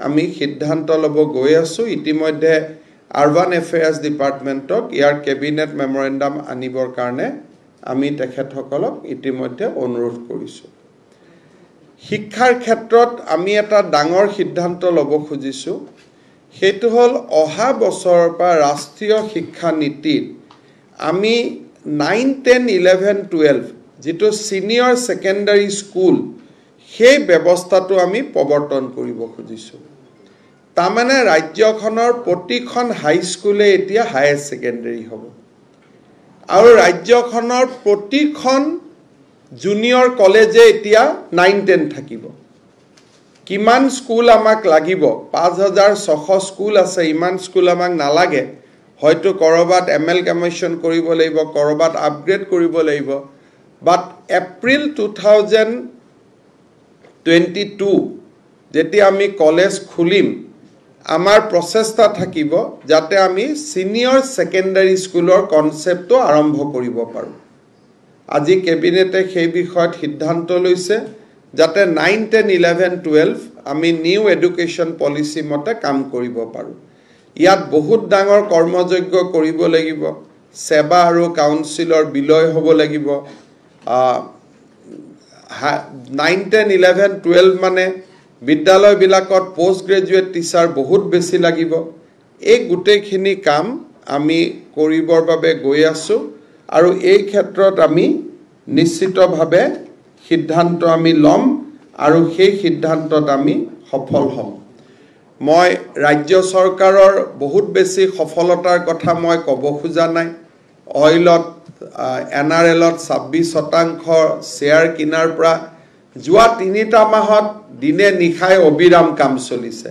আমি সিদ্ধান্ত ল'ব গৈ আছোঁ। ইতিমধ্যে আৰবান এফেয়াৰ্ছ ডিপাৰ্টমেণ্টক ইয়াৰ কেবিনেট মেমৰেণ্ডাম আনিবৰ কাৰণে আমি তেখেতসকলক ইতিমধ্যে অনুৰোধ কৰিছোঁ। শিক্ষাৰ ক্ষেত্ৰত আমি এটা ডাঙৰ সিদ্ধান্ত ল'ব খুজিছোঁ, সেইটো হ'ল অহা বছৰৰ পৰা ৰাষ্ট্ৰীয় শিক্ষা নীতিত আমি 9, 10, 11, 12 যিটো ছিনিয়ৰ ছেকেণ্ডাৰী স্কুল সেই ব্যৱস্থাটো আমি প্ৰৱৰ্তন কৰিব খুজিছোঁ। তাৰমানে ৰাজ্যখনৰ প্ৰতিখন হাইস্কুলে এতিয়া হায়াৰ ছেকেণ্ডাৰী হ'ব আৰু ৰাজ্যখনৰ প্ৰতিখন জুনিয়ৰ কলেজে এতিয়া 9, 10 থাকিব। কিমান স্কুল আমাক লাগিব? 5,600 স্কুল আছে, ইমান স্কুল আমাক নালাগে। হয়তো কৰবাত এমেলগামেশ্যন কৰিব লাগিব, কৰবাত আপগ্ৰেড কৰিব লাগিব। বাট এপ্ৰিল 2022 যেতিয়া আমি কলেজ খুলিম, আমাৰ প্ৰচেষ্টা থাকিব যাতে আমি ছিনিয়ৰ ছেকেণ্ডাৰী স্কুলৰ কনচেপ্টটো আৰম্ভ কৰিব পাৰোঁ। আজি কেবিনেটে সেই বিষয়ত সিদ্ধান্ত লৈছে যাতে 9, 10, 11, 12 আমি নিউ এডুকেশ্যন পলিচি মতে কাম কৰিব পাৰোঁ। ইয়াত বহুত ডাঙৰ কৰ্মযজ্ঞ কৰিব লাগিব, সেৱা আৰু কাউন্সিলৰ বিলয় হ'ব লাগিব। 9, 10, 11, 12 মানে বিদ্যালয়বিলাকত পোষ্ট গ্ৰেজুৱেট টিচাৰ বহুত বেছি লাগিব। এই গোটেইখিনি কাম আমি কৰিবৰ বাবে গৈ আছোঁ আৰু এই ক্ষেত্ৰত আমি নিশ্চিতভাৱে সিদ্ধান্ত আমি ল'ম আৰু সেই সিদ্ধান্তত আমি সফল হ'ম। মই ৰাজ্য চৰকাৰৰ বহুত বেছি সফলতাৰ কথা মই ক'ব খোজা নাই। অইলত NRLত 26% শ্বেয়াৰ কিনাৰ পৰা যোৱা 3টা মাহত দিনে নিশাই অবিৰাম কাম চলিছে।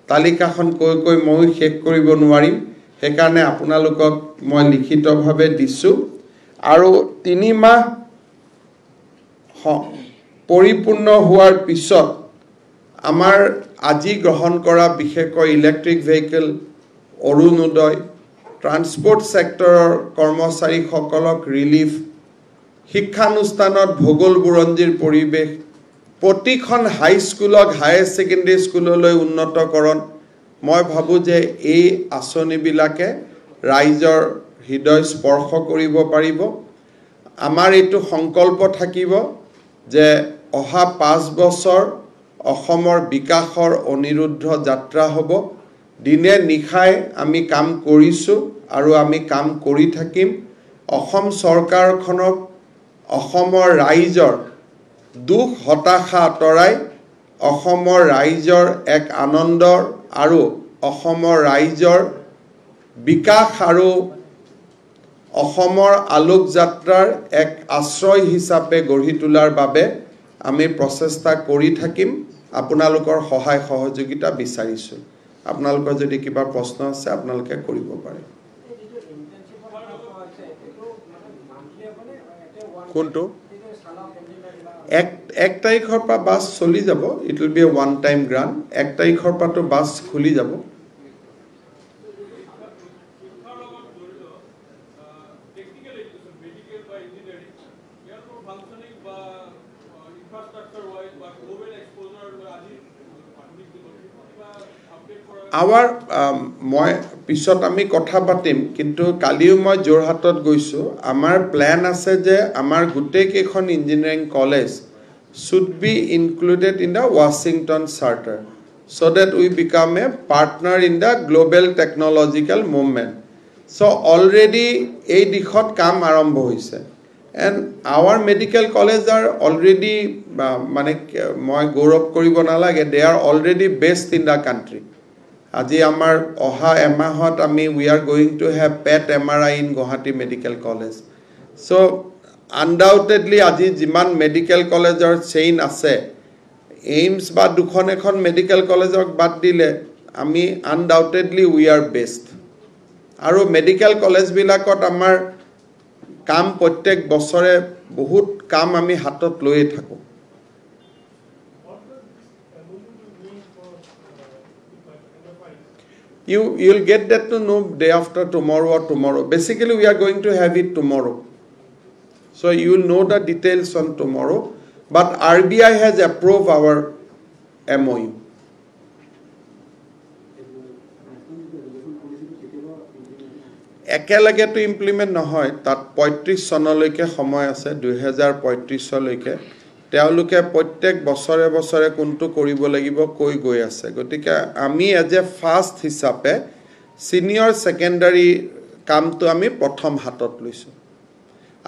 তালিকাখন কৈ মই শেষ কৰিব নোৱাৰিম, সেইকাৰণে আপোনালোকক মই লিখিতভাৱে দিছোঁ। আৰু 3 মাহ পৰিপূৰ্ণ হোৱাৰ পিছত আমাৰ আজি গ্ৰহণ কৰা বিশেষকৈ ইলেক্ট্ৰিক ভেহিকেল, অৰুণোদয়, ট্ৰান্সপৰ্ট ছেক্টৰৰ কৰ্মচাৰীসকলক ৰিলিফ, শিক্ষানুষ্ঠানত ভূগোল বুৰঞ্জীৰ পৰিৱেশ, প্ৰতিখন হাইস্কুলক হায়াৰ ছেকেণ্ডেৰী স্কুললৈ উন্নতকৰণ, মই ভাবোঁ যে এই আঁচনিবিলাকে ৰাইজৰ হৃদয় স্পৰ্শ কৰিব পাৰিব। আমাৰ এইটো সংকল্প থাকিব যে অহা 5 বছৰ অসমৰ বিকাশৰ অনিৰুদ্ধ যাত্ৰা হ'ব। দিনে নিশাই আমি কাম কৰিছোঁ আৰু আমি কাম কৰি থাকিম। অসম চৰকাৰখনক অসমৰ ৰাইজৰ দুখ হতাশা আঁতৰাই অসমৰ ৰাইজৰ এক আনন্দৰ আৰু অসমৰ ৰাইজৰ বিকাশ আৰু অসমৰ আলোক যাত্ৰাৰ এক আশ্ৰয় হিচাপে গঢ়ি তোলাৰ বাবে আমি প্ৰচেষ্টা কৰি থাকিম। আপোনালোকৰ সহায় সহযোগিতা বিচাৰিছোঁ। আপোনালোকৰ যদি কিবা প্ৰশ্ন আছে আপোনালোকে কৰিব পাৰে। কোনটো? 1 তাৰিখৰ পৰা বাছ চলি যাব। It will be A one time grant. 1 তাৰিখৰ পৰাতো বাছ খুলি যাব। মই পিছত আমি কথা পাতিম, কিন্তু কালিও মই যোৰহাটত গৈছোঁ। আমাৰ প্লেন আছে যে আমাৰ গোটেইকেইখন engineering college should be included in the Washington Charter so that we become a partner in the global technological movement. So already এই দিশত কাম আৰম্ভ হৈছে। And our medical college are already মানে মই গৌৰৱ কৰিব নালাগে, they are already based in the country. আজি আমাৰ অহা এমাহত আমি we are going to have PET MRI in Guwahati Medical College. So undoubtedly আজি যিমান মেডিকেল কলেজৰ চেইন আছে, এইমছ বা দুখন এখন মেডিকেল কলেজক বাদ দিলে আমি আনডাউটেডলি উই আৰ বেষ্ট আৰু মেডিকেল কলেজবিলাকত আমাৰ কাম প্ৰত্যেক বছৰে বহুত কাম আমি হাতত লৈয়ে থাকোঁ You'll get that to know day after tomorrow or tomorrow. Basically, we are going to have it tomorrow. So you will know the details on tomorrow. But RBI has approved our MOU. একেলগে তো implement নহয় তাত 35 চনলৈকে সময় আছে 2035 চলৈকে তেওঁলোকে প্ৰত্যেক বছৰে বছৰে কোনটো কৰিব লাগিব কৈ গৈ আছে গতিকে আমি এজ এ ফাৰ্ষ্ট হিচাপে সিনিয়ৰ সেকেন্ডাৰী কামটো আমি প্ৰথম হাতত লৈছো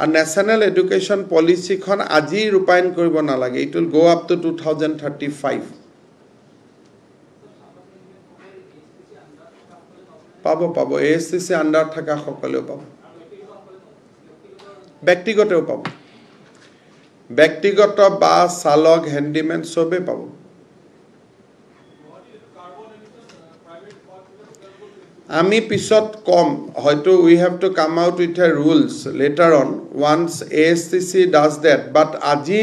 আৰু ন্যাশনাল এডুকেশ্যন পলিচিখন আজি ৰূপায়ণ কৰিব নালাগে it will go up to 2035 পাব এএসটিসি আন্ডাৰ থকা সকলেও পাব ব্যক্তিগতও পাব ব্যক্তিগত বা চালক হ্যান্ডিম্যান সবে পাব আমি পিছত কম হয়তো we have to come out with a rules letter on once ASTC does that but আজি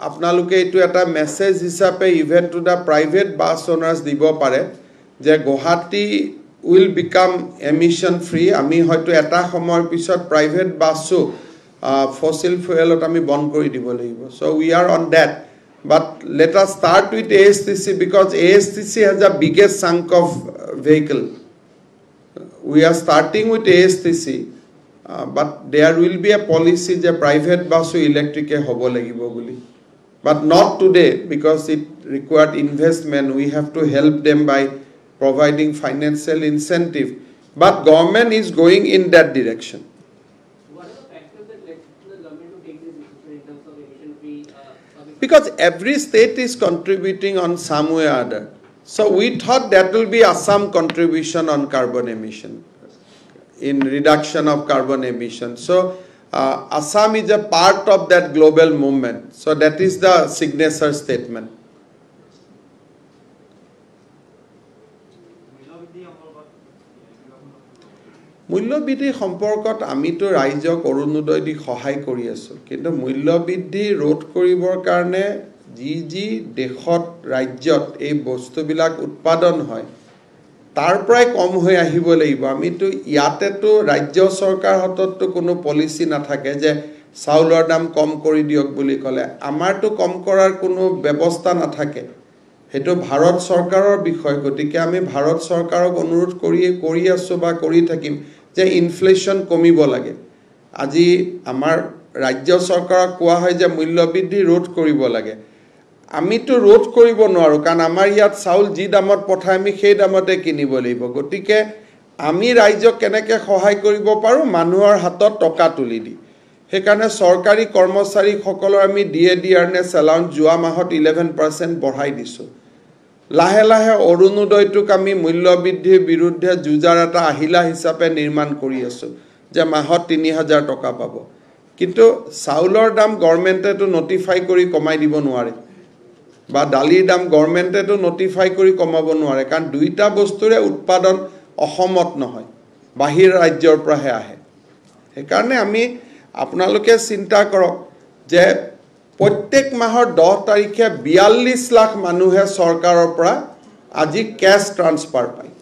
আপোনালোকে এটো এটা মেসেজ হিসাবে even to the private bus owners দিব পারে যে Guwahati will become emission free আমি হয়তো এটা সময়ৰ পিছত প্ৰাইভেট বাসও fossil fuel আমি বন্ধ কৰি দিব লাগিব so we are on that but let us start with ASTC because ASTC has the biggest chunk of vehicle we are starting with ASTC but there will be a policy যে private বাসও electric হ'ব লাগিব বুলি but not today because it required investment we have to help them by providing financial incentive but government is going in that direction what are the factors that led the government to take this decision in terms of emission free because every state is contributing on some way or other so we thought that will be Assam contribution on carbon emission in reduction of carbon emission so Assam is a part of that global movement so that is the signature statement মূল্যবৃদ্ধি সম্পৰ্কত আমিতো ৰাইজক অৰুণোদয় দি সহায় কৰি আছো কিন্তু মূল্যবৃদ্ধি ৰোধ কৰিবৰ কাৰণে যি দেশত ৰাজ্যত এই বস্তুবিলাক উৎপাদন হয় তাৰ পৰাই কম হৈ আহিব লাগিব আমিতো ইয়াতেতো ৰাজ্য চৰকাৰ হাতততো কোনো পলিচি নাথাকে যে চাউলৰ দাম কম কৰি দিয়ক বুলি ক'লে আমাৰতো কম কৰাৰ কোনো ব্যৱস্থা নাথাকে হেতু ভাৰত চৰকাৰৰ বিষয় গতিকে আমি ভাৰত চৰকাৰক অনুৰোধ কৰি আছো বা কৰি থাকিম যে ইনফ্লেশন কমিব লাগে আজি আমাৰ ৰাজ্য চৰকাৰক কোৱা হয় যে মূল্যবৃদ্ধি ৰোধ কৰিব লাগে আমিতো ৰোধ কৰিব নোৱাৰো কাৰণ আমাৰ ইয়াত চাউল যি দামত পঠাই আমি সেই দামতে কিনিব লাগিব গতিকে আমি ৰাজ্যক কেনেকৈ সহায় কৰিব পাৰো মানুহৰ হাতত টকা তুলি দি হেকাৰণে চৰকাৰী কৰ্মচাৰী সকলৰ আমি ডিএডিআৰনেছ এলাউন্স যোৱা মাহত 11% বঢ়াই দিছো লাহে লাহে অৰুণোদয়টোক আমি মূল্যবৃদ্ধিৰ বিৰুদ্ধে যুঁজাৰ এটা আহিলা হিচাপে নিৰ্মাণ কৰি আছো যে মাহত 3000 টকা পাব কিন্তু চাউলৰ দাম গভৰ্ণমেণ্টেটো নটিফাই কৰি কমাই দিব নোৱাৰে বা দালিৰ দাম গভৰ্ণমেণ্টেটো নটিফাই কৰি কমাব নোৱাৰে কাৰণ দুইটা বস্তুৰে উৎপাদন অসমত নহয় বাহিৰ ৰাজ্যৰ পৰাহে আহে হেকাৰণে আমি আপোনালোকে চিন্তা কৰক যে প্ৰত্যেক মাহৰ 10 তাৰিখে 42 লাখ মানুহে চৰকাৰৰ পৰা আজি ক্যাশ ট্ৰান্সফাৰ পায়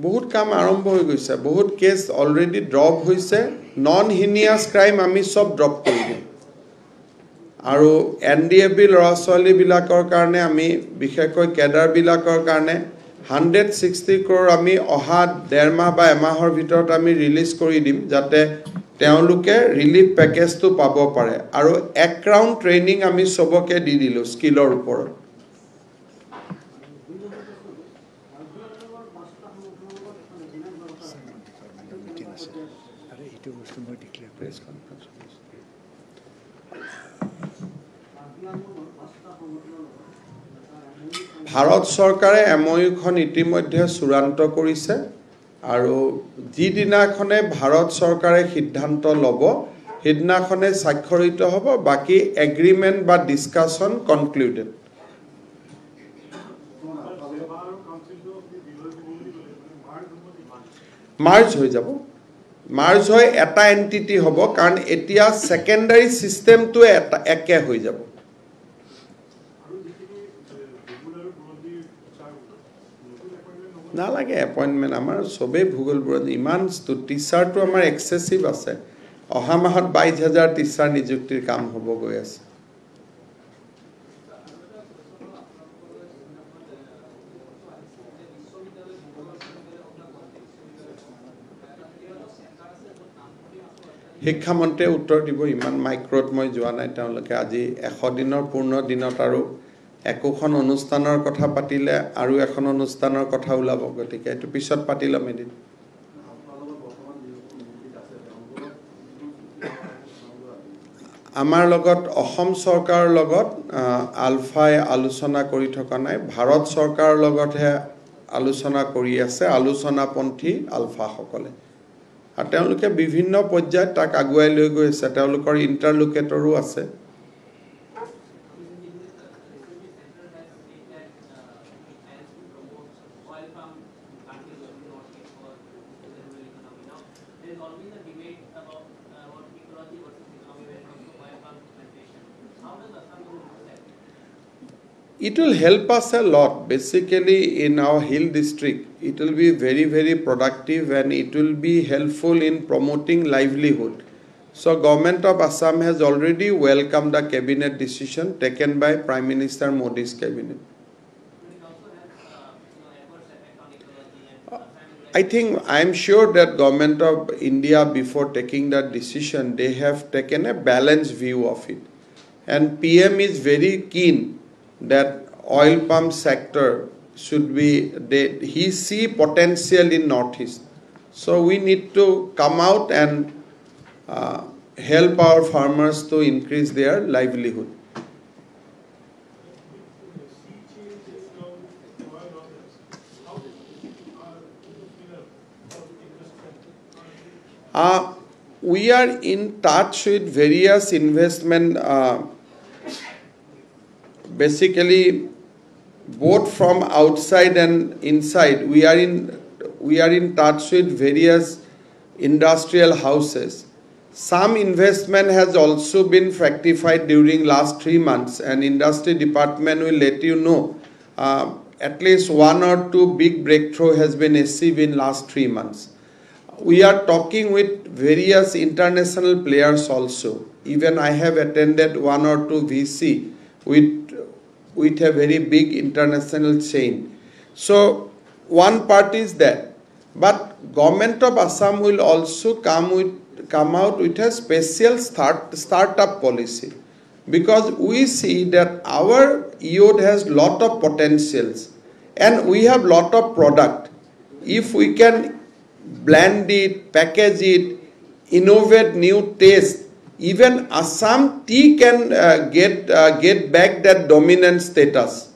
বহুত কাম আৰম্ভ হৈ গৈছে বহুত কেছ অলৰেডি ড্ৰপ হৈছে নন হিনিয়াস ক্ৰাইম আমি সব ড্ৰপ কৰি দিম আৰু এনডিএফবি লৰাছলি বিলাকৰ কাৰণে আমি বিশেষকৈ কেডাৰ বিলাকৰ কাৰণে 160 crore আমি অহা 1.5 মাহ বা এমাহৰ ভিতৰত আমি ৰিলিজ কৰি দিম যাতে তেওঁলোকে ৰিলিফ পেকেজটো পাব পাৰে আৰু এক ৰাউণ্ড ট্ৰেইনিং আমি সবকে দি দিলো স্কিলৰ ওপৰত press conference ভাৰত চৰকাৰে এমঅইউখন ইতিমধ্যে চূড়ান্ত কৰিছে আৰু যিদিনাখনে ভাৰত চৰকাৰে সিদ্ধান্ত ল'ব সেইদিনাখনে স্বাক্ষৰিত হ'ব বাকি এগ্ৰিমেণ্ট বা ডিসকাশন কনক্লুডেড মাৰ্জ হৈ যাব মাৰ্জ হৈ এটা এন্টিটি হ'ব কাৰণ এতিয়া সেকেন্ডাৰী সিস্টেমটো এটা একে হৈ যাব নালাগে এপইন্টমেন্ট আমাৰ সবে ভূগোলবোৰত ইমান টিচাৰটো আমাৰ এক্সেসিভ আছে অহা মাহত 22000 টিচাৰ নিযুক্তিৰ কাম হ'ব গৈ আছে শিক্ষামন্ত্ৰীয়ে উত্তৰ দিব ইমান মাইক্ৰোত মই যোৱা নাই তেওঁলোকে আজি 100 দিনৰ পূৰ্ণ দিনত আৰু একোখন অনুষ্ঠানৰ কথা পাতিলে আৰু এখন অনুষ্ঠানৰ কথা ওলাব গতিকে এটো পিছত পাতিলাম এদিন আমাৰ লগত অসম চৰকাৰৰ লগত আলফাই আলোচনা কৰি থকা নাই ভাৰত চৰকাৰৰ লগতহে আলোচনা কৰি আছে আলোচনাপন্থী আলফা সকলে আৰু তেওঁলোকে বিভিন্ন পৰ্যায়ত তাক আগুৱাই লৈ গৈ আছে তেওঁলোকৰ ইন্টাৰলোকেটৰো আছে It will help us a lot. Basically, in our hill district, it will be very, very productive and it will be helpful in promoting livelihood. So, Government of Assam has already welcomed the cabinet decision taken by Prime Minister Modi's cabinet. I think, I am sure that Government of India, before taking that decision, they have taken a balanced view of it. And PM is very keen that oil palm sector should be he see potential in Northeast so we need to come out and help our farmers to increase their livelihood we are in touch with various investment basically both from outside and inside we are in touch with various industrial houses some investment has also been fructified during last 3 months and industry department will let you know at least 1 or 2 big breakthrough has been achieved in last 3 months we are talking with various international players also even I have attended 1 or 2 VC with a very big international chain. So, one part is that. But Government of Assam will also come out with a special startup policy. Because we see that our youth has lot of potentials. And we have lot of product. If we can blend it, package it, innovate new taste, even Assam tea can get back that dominant status.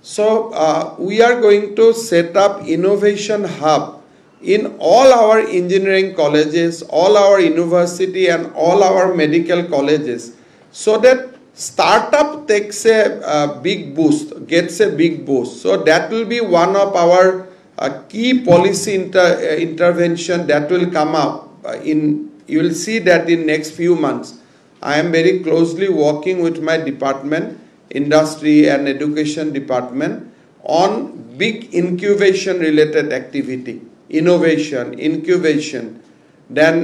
So we are going to set up innovation hub in all our engineering colleges, all our university and all our medical colleges so that startup takes a big boost, gets a big boost. So that will be one of our key policy intervention that will come up you will see that in next few months. I am very closely working with my department, industry and education department on big incubation related activity, innovation, incubation. Then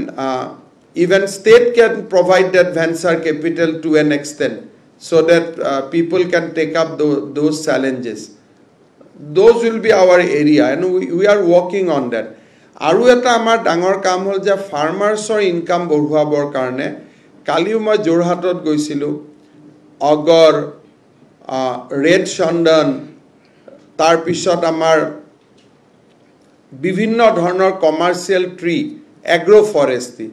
even state can provide that venture capital to an extent so that people can take up those challenges. Those will be our area and we are working on that. আৰু এটা আমাৰ ডাঙৰ কাম হ'ল যে ফাৰ্মাৰ্ছৰ income বঢ়াবৰ কাৰণে কালিও মই জোৰহাটত গৈছিলোঁ অগৰ ৰেড চন্দন তাৰ পিছত আমাৰ বিভিন্ন ধৰণৰ কমাৰ্চিয়েল ট্ৰি এগ্ৰো ফৰেষ্ট্ৰি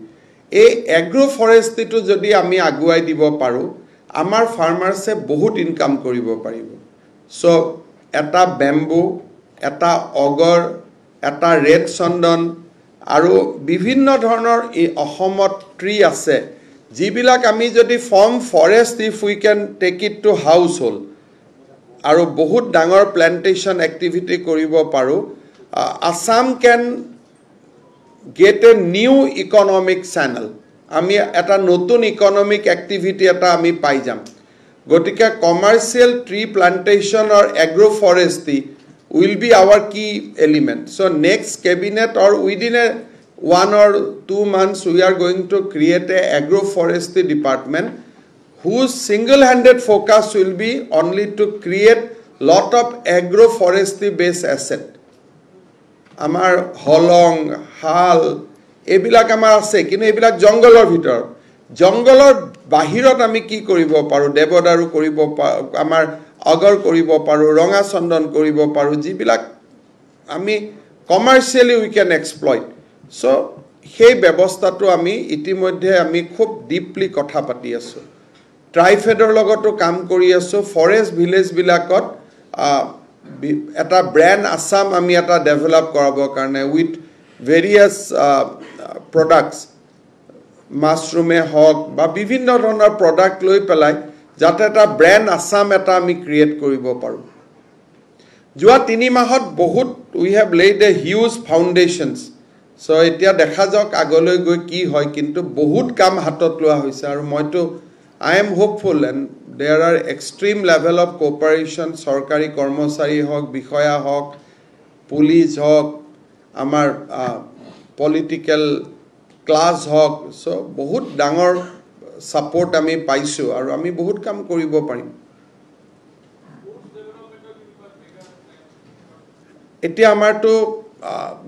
এই এগ্ৰো ফৰেষ্ট্ৰিটো যদি আমি আগুৱাই দিব পাৰোঁ আমাৰ ফাৰ্মাৰ্ছে বহুত ইনকাম কৰিব পাৰিব সো এটা বেম্বু, এটা অগৰ, এটা ৰেড চন্দন আৰু বিভিন্ন ধৰণৰ অসমত ট্ৰী আছে যিবিলাক আমি যদি form forest if we can take it to household আৰু বহুত ডাঙৰ প্লেণ্টেশ্যন এক্টিভিটি কৰিব পাৰোঁ Assam can get a new economic channel আমি এটা নতুন ইকনমিক এক্টিভিটি এটা আমি পাই যাম গতিকে commercial tree plantation or agro forestry will be our key element. So next cabinet or within 1 or 2 months we are going to create a agroforestry department whose single-handed focus will be only to create lot of agroforestry based asset. Amar holong, hal, ebilak amar ase, kinu ebilak jongolor bhitor. Jongolor bahirot ami ki koribo paru, debodaru koribo amar আগৰ কৰিব পাৰো ৰঙা চন্দন কৰিব পাৰো যিবিলাক আমি কমাৰ্চিয়ালি উই can exploit so সেই ব্যৱস্থাটো আমি ইতিমধ্যে আমি খুব ডিপলি কথা পাতি আছো ট্ৰাইফেডৰ লগতো কাম কৰি আছো ফৰেষ্ট ভিলেজ বিলাকত এটা ব্ৰ্যান্ড আসাম আমি এটা ডেভেলপ কৰাবৰ কাৰণে উইথ ভেৰিয়াস প্ৰডাক্টস মাছৰুমে হক বা বিভিন্ন ধৰণৰ প্ৰডাক্ট লৈ পেলাই যাতে এটা ব্ৰ্যান্ড আসাম এটা আমি ক্ৰিয়েট কৰিব পাৰো যোৱা 3 মাহত বহুত we have laid a huge foundations so এতিয়া দেখা যাওক আগলৈ গৈ কি হয় কিন্তু বহুত কাম হাতত লোৱা হৈছে আৰু মইতো I am hopeful and there are extreme level of cooperation सरकारी कर्मचारी हक বিষয়া हक पुलिस हक आमार पॉलिटिकल क्लास हक सो बहुत डांगर support আমি পাইছো আৰু আমি বহুত কাম কৰিব পাৰিম এতিয়া আমাৰটো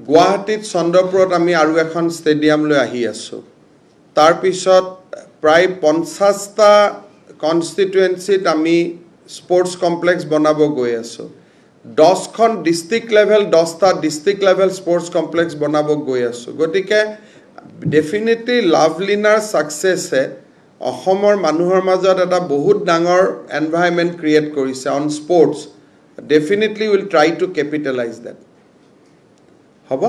গুৱাহাটীত চন্দ্ৰপুৰত আমি আৰু এখন ষ্টেডিয়াম লৈ আহি আছো তাৰ পিছত প্ৰায় 50টা কনস্টিটুৱেন্সিত আমি স্পৰ্টছ কমপ্লেক্স বনাব গৈ আছো 10খন ডিস্ট্ৰিক্ট লেভেল 10টা ডিস্ট্ৰিক্ট লেভেল স্পৰ্টছ কমপ্লেক্স বনাব গৈ আছো গতিকে ডেফিনেটলি লাভলিনাৰ সাকসেছে অসমৰ মানুহৰ মাজত এটা বহুত ডাঙৰ এনভায়ৰনমেন্ট ক্ৰিয়েট কৰিছে on sports definitely will try two capitalise that হ'ব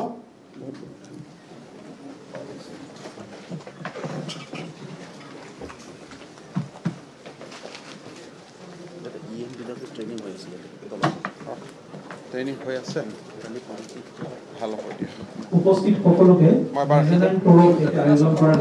ট্ৰেইনিং হৈ আছে ভালো হ'ব দিয়া উপস্থিত সকলোকে মই বাৰ আয়োজন কৰা